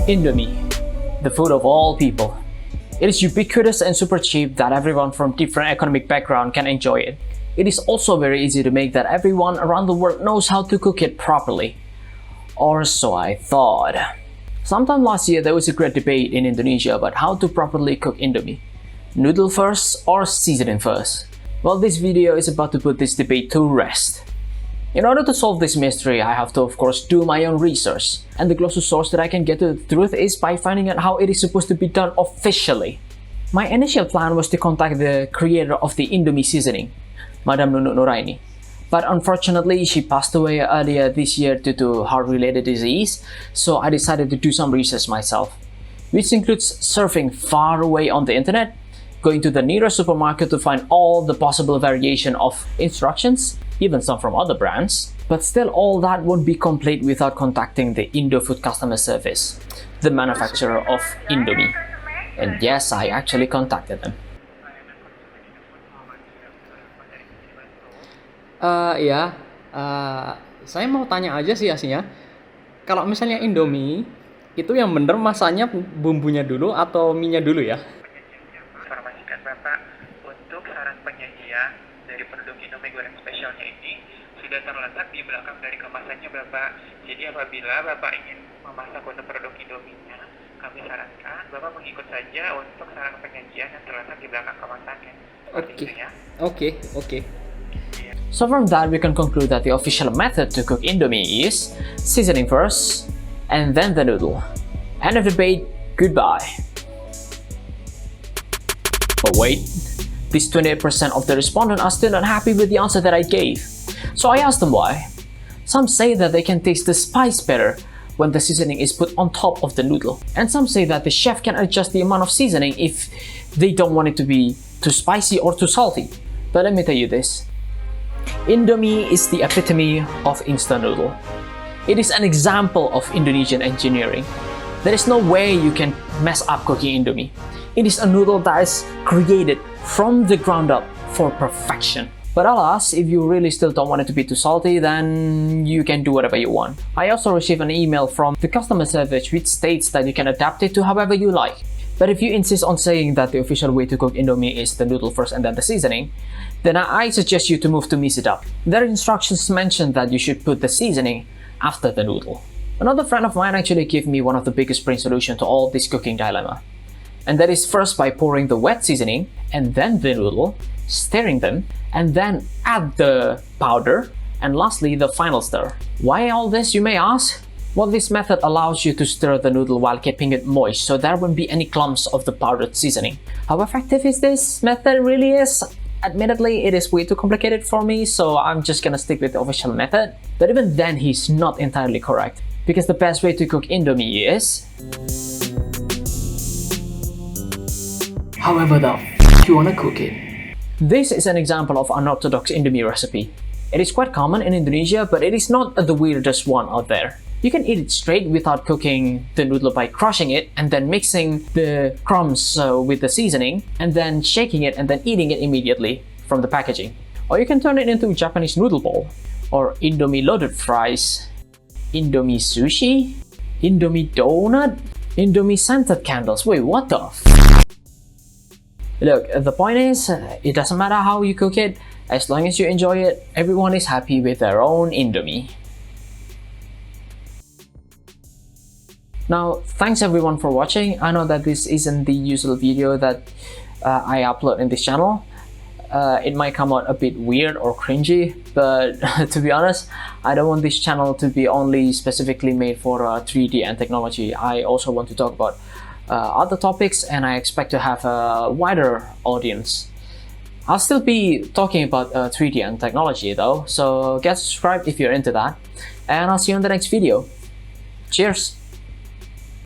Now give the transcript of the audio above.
Indomie, the food of all people. It is ubiquitous and super cheap that everyone from different economic background can enjoy it. It is also very easy to make that everyone around the world knows how to cook it properly. Or so I thought. Sometime last year there was a great debate in Indonesia about how to properly cook Indomie. Noodle first or seasoning first? Well, this video is about to put this debate to rest. In order to solve this mystery, I have to of course do my own research, and the closest source that I can get to the truth is by finding out how it is supposed to be done officially. My initial plan was to contact the creator of the Indomie seasoning, Madam Nunuk Nuraini. But unfortunately, she passed away earlier this year due to heart-related disease, so I decided to do some research myself, which includes surfing far away on the internet, going to the nearest supermarket to find all the possible variation of instructions, even some from other brands. But still, all that won't be complete without contacting the Indofood customer service, the manufacturer of Indomie. And yes, I actually contacted them. Saya mau tanya aja sih aslinya. Kalau misalnya Indomie, itu yang bener masaknya bumbunya dulu atau mie-nya dulu ya? Informasikan Bapak, untuk saran penyajian dari produk Indomie goreng spesialnya ini sudah terletak di belakang dari kemasannya Bapak. Jadi apabila Bapak ingin memasak untuk produk Indomie-nya, kami sarankan Bapak mengikut saja untuk saran penyajian yang terletak di belakang kemasannya. Oke. So from that, we can conclude that the official method to cook Indomie is seasoning first, and then the noodle. End of debate, goodbye. But wait, these 28% of the respondents are still not happy with the answer that I gave. So I asked them why. Some say that they can taste the spice better when the seasoning is put on top of the noodle. And some say that the chef can adjust the amount of seasoning if they don't want it to be too spicy or too salty. But let me tell you this. Indomie is the epitome of instant noodle. It is an example of Indonesian engineering. There is no way you can mess up cooking Indomie. It is a noodle that is created from the ground up for perfection. But alas, if you really still don't want it to be too salty, then you can do whatever you want. I also received an email from the customer service which states that you can adapt it to however you like. But if you insist on saying that the official way to cook Indomie is the noodle first and then the seasoning, then I suggest you to move to mix it up. Their instructions mention that you should put the seasoning after the noodle. Another friend of mine actually gave me one of the biggest brain solution to all this cooking dilemma. And that is first by pouring the wet seasoning and then the noodle, stirring them, and then add the powder, and lastly the final stir. Why all this, you may ask? Well, this method allows you to stir the noodle while keeping it moist, so there won't be any clumps of the powdered seasoning. How effective is this method really is? Admittedly, it is way too complicated for me, so I'm just gonna stick with the official method. But even then, he's not entirely correct, because the best way to cook Indomie is however the you wanna cook it. This is an example of unorthodox Indomie recipe. It is quite common in Indonesia, but it is not the weirdest one out there. You can eat it straight without cooking the noodle by crushing it and then mixing the crumbs with the seasoning and then shaking it and then eating it immediately from the packaging. Or you can turn it into a Japanese noodle bowl, or Indomie loaded fries, Indomie sushi, Indomie donut, Indomie scented candles. Wait, what the f? Look, the point is, it doesn't matter how you cook it, as long as you enjoy it, everyone is happy with their own Indomie. Now, thanks everyone for watching. I know that this isn't the usual video that I upload in this channel. It might come out a bit weird or cringy, but to be honest, I don't want this channel to be only specifically made for 3D and technology. I also want to talk about other topics, and I expect to have a wider audience. I'll still be talking about 3D and technology though, so get subscribed if you're into that, and I'll see you in the next video. Cheers!